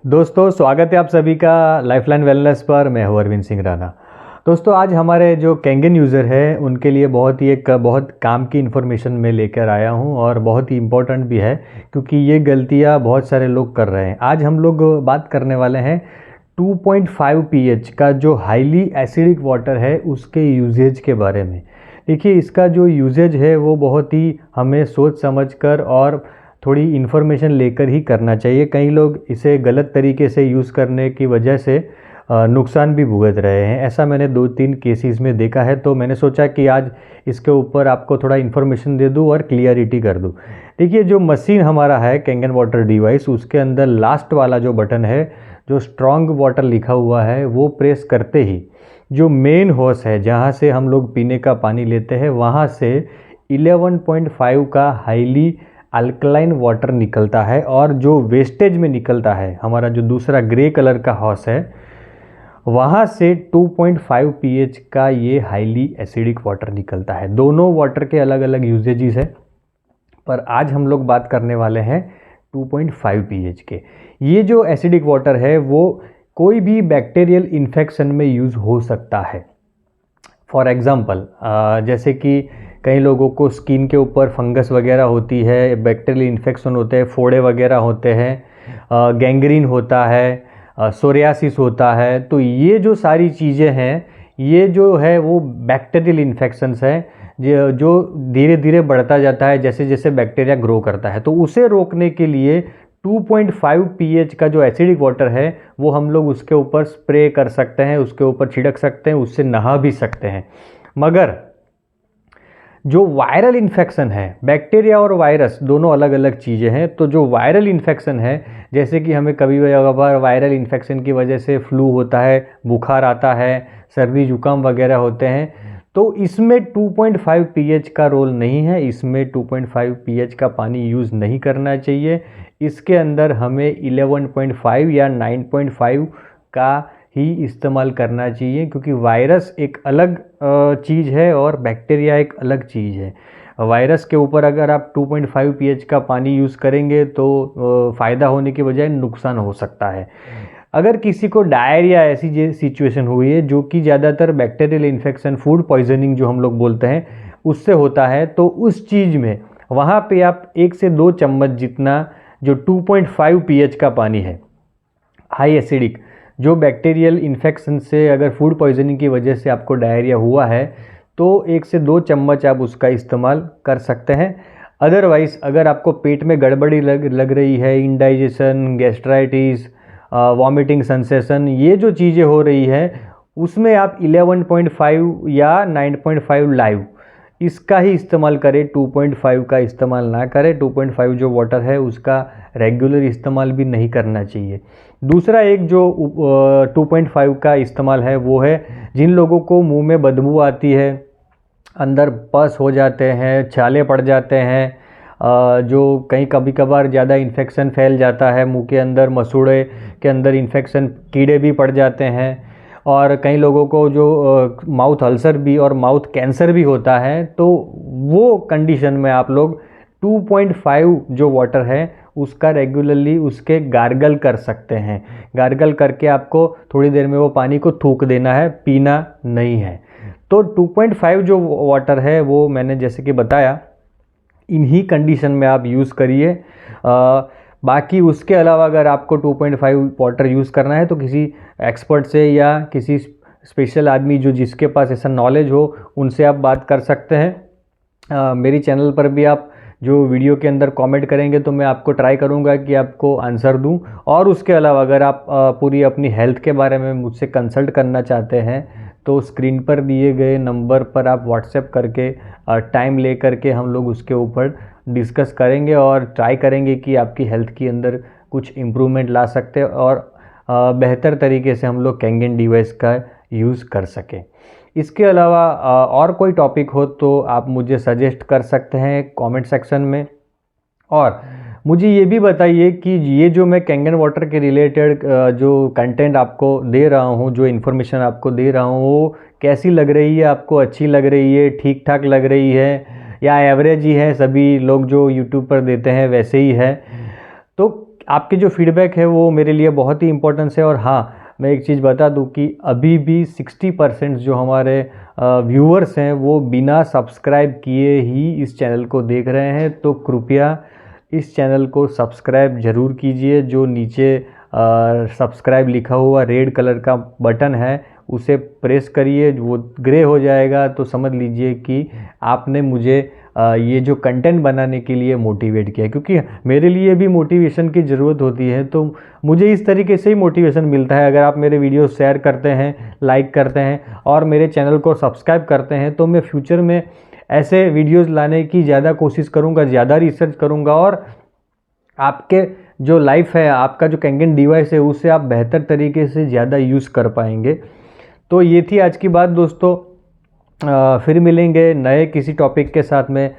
दोस्तों स्वागत है आप सभी का लाइफलाइन वेलनेस पर। मैं हूं अरविंद सिंह राणा। दोस्तों आज हमारे जो कैंगन यूज़र है उनके लिए बहुत काम की इन्फॉर्मेशन मैं लेकर आया हूं और बहुत ही इम्पोर्टेंट भी है क्योंकि ये गलतियां बहुत सारे लोग कर रहे हैं। आज हम लोग बात करने वाले हैं 2.5 pH का जो हाईली एसिडिक वाटर है उसके यूजेज के बारे में। देखिए इसका जो यूजेज है वो बहुत ही हमें सोच समझ कर और थोड़ी इन्फॉर्मेशन लेकर ही करना चाहिए। कई लोग इसे गलत तरीके से यूज़ करने की वजह से नुकसान भी भुगत रहे हैं। ऐसा मैंने 2-3 केसेस में देखा है, तो मैंने सोचा कि आज इसके ऊपर आपको थोड़ा इन्फॉर्मेशन दे दूं और क्लियरिटी कर दूं। देखिए जो मशीन हमारा है कैंगन वाटर डिवाइस, उसके अंदर लास्ट वाला जो बटन है जो स्ट्रॉन्ग वाटर लिखा हुआ है वो प्रेस करते ही जो मेन होस है जहाँ से हम लोग पीने का पानी लेते हैं वहाँ से 11.5 का हाईली अल्कलाइन वाटर निकलता है और जो वेस्टेज में निकलता है हमारा जो दूसरा ग्रे कलर का हॉस है वहाँ से 2.5 pH का ये हाईली एसिडिक वाटर निकलता है। दोनों वाटर के अलग अलग यूजेजेस है पर आज हम लोग बात करने वाले हैं 2.5 pH के। ये जो एसिडिक वाटर है वो कोई भी बैक्टीरियल इन्फेक्शन में यूज़ हो सकता है। फॉर एग्ज़ाम्पल जैसे कि कई लोगों को स्किन के ऊपर फंगस वगैरह होती है, बैक्टीरियल इन्फेक्शन होते हैं, फोड़े वगैरह होते हैं, गैंग्रीन होता है, सोरियासिस होता है। तो ये जो सारी चीज़ें हैं ये जो है वो बैक्टीरियल इन्फेक्शंस है जो धीरे धीरे बढ़ता जाता है जैसे जैसे बैक्टीरिया ग्रो करता है। तो उसे रोकने के लिए 2.5 pH का जो एसिडिक वाटर है वो हम लोग उसके ऊपर स्प्रे कर सकते हैं, उसके ऊपर छिड़क सकते हैं, उससे नहा भी सकते हैं। मगर जो वायरल इन्फेक्शन है, बैक्टीरिया और वायरस दोनों अलग अलग चीज़ें हैं। तो जो वायरल इन्फेक्शन है जैसे कि हमें कभी कभार वायरल इन्फेक्शन की वजह से फ्लू होता है, बुखार आता है, सर्दी जुकाम वगैरह होते हैं, तो इसमें 2.5 pH का रोल नहीं है। इसमें 2.5 pH का पानी यूज़ नहीं करना चाहिए। इसके अंदर हमें 11.5 या 9.5 का ही इस्तेमाल करना चाहिए क्योंकि वायरस एक अलग चीज़ है और बैक्टीरिया एक अलग चीज़ है। वायरस के ऊपर अगर आप 2.5 pH का पानी यूज़ करेंगे तो फ़ायदा होने के बजाय नुकसान हो सकता है। अगर किसी को डायरिया ऐसी सिचुएशन हुई है जो कि ज़्यादातर बैक्टीरियल इन्फेक्शन, फूड पॉइजनिंग जो हम लोग बोलते हैं उससे होता है, तो उस चीज़ में वहाँ पे आप 1 से 2 चम्मच जितना जो 2.5 pH का पानी है हाई एसिडिक, जो बैक्टीरियल इन्फेक्शन से अगर फूड पॉइजनिंग की वजह से आपको डायरिया हुआ है तो 1 से 2 चम्मच आप उसका इस्तेमाल कर सकते हैं। अदरवाइज़ अगर आपको पेट में गड़बड़ी लग रही है, इंडाइजेशन, गैस्ट्राइटिस, वॉमिटिंग सेंसेशन, ये जो चीज़ें हो रही है उसमें आप 11.5 या 9.5 लाइव इसका ही इस्तेमाल करें, 2.5 का इस्तेमाल ना करें। 2.5 जो वाटर है उसका रेगुलर इस्तेमाल भी नहीं करना चाहिए। दूसरा एक जो 2.5 का इस्तेमाल है वो है जिन लोगों को मुंह में बदबू आती है, अंदर पस हो जाते हैं, छाले पड़ जाते हैं, जो कहीं कभी कभार ज़्यादा इन्फेक्शन फैल जाता है मुंह के अंदर, मसूड़े के अंदर इन्फेक्शन, कीड़े भी पड़ जाते हैं, और कई लोगों को जो माउथ अल्सर भी और माउथ कैंसर भी होता है, तो वो कंडीशन में आप लोग 2.5 जो वाटर है उसका रेगुलरली उसके गार्गल कर सकते हैं। गार्गल करके आपको थोड़ी देर में वो पानी को थूक देना है, पीना नहीं है। तो 2.5 जो वाटर है वो मैंने जैसे कि बताया इन्हीं कंडीशन में आप यूज़ करिए। बाकी उसके अलावा अगर आपको 2.5 वाटर यूज़ करना है तो किसी एक्सपर्ट से या किसी स्पेशल आदमी जो जिसके पास ऐसा नॉलेज हो उनसे आप बात कर सकते हैं। मेरी चैनल पर भी आप जो वीडियो के अंदर कमेंट करेंगे तो मैं आपको ट्राई करूंगा कि आपको आंसर दूं। और उसके अलावा अगर आप पूरी अपनी हेल्थ के बारे में मुझसे कंसल्ट करना चाहते हैं तो स्क्रीन पर दिए गए नंबर पर आप व्हाट्सएप करके टाइम ले करके हम लोग उसके ऊपर डिस्कस करेंगे और ट्राई करेंगे कि आपकी हेल्थ के अंदर कुछ इम्प्रूवमेंट ला सकते हैं और बेहतर तरीके से हम लोग कैंगन डिवाइस का यूज़ कर सकें। इसके अलावा और कोई टॉपिक हो तो आप मुझे सजेस्ट कर सकते हैं कमेंट सेक्शन में। और मुझे ये भी बताइए कि ये जो मैं कैंगन वाटर के रिलेटेड जो कंटेंट आपको दे रहा हूँ, जो इन्फॉर्मेशन आपको दे रहा हूँ, वो कैसी लग रही है आपको? अच्छी लग रही है, ठीक ठाक लग रही है, या एवरेज ही है, सभी लोग जो यूट्यूब पर देते हैं वैसे ही है? तो आपके जो फीडबैक है वो मेरे लिए बहुत ही इम्पोर्टेंस है। और हाँ, मैं एक चीज़ बता दूं कि अभी भी 60% जो हमारे व्यूअर्स हैं वो बिना सब्सक्राइब किए ही इस चैनल को देख रहे हैं। तो कृपया इस चैनल को सब्सक्राइब ज़रूर कीजिए। जो नीचे सब्सक्राइब लिखा हुआ रेड कलर का बटन है उसे प्रेस करिए, वो ग्रे हो जाएगा तो समझ लीजिए कि आपने मुझे ये जो कंटेंट बनाने के लिए मोटिवेट किया, क्योंकि मेरे लिए भी मोटिवेशन की ज़रूरत होती है। तो मुझे इस तरीके से ही मोटिवेशन मिलता है। अगर आप मेरे वीडियो शेयर करते हैं, लाइक करते हैं और मेरे चैनल को सब्सक्राइब करते हैं तो मैं फ्यूचर में ऐसे वीडियोज़ लाने की ज़्यादा कोशिश करूँगा, ज़्यादा रिसर्च करूँगा और आपके जो लाइफ है, आपका जो कैंगन डिवाइस है उससे आप बेहतर तरीके से ज़्यादा यूज़ कर पाएंगे। तो ये थी आज की बात दोस्तों। फिर मिलेंगे नए किसी टॉपिक के साथ में।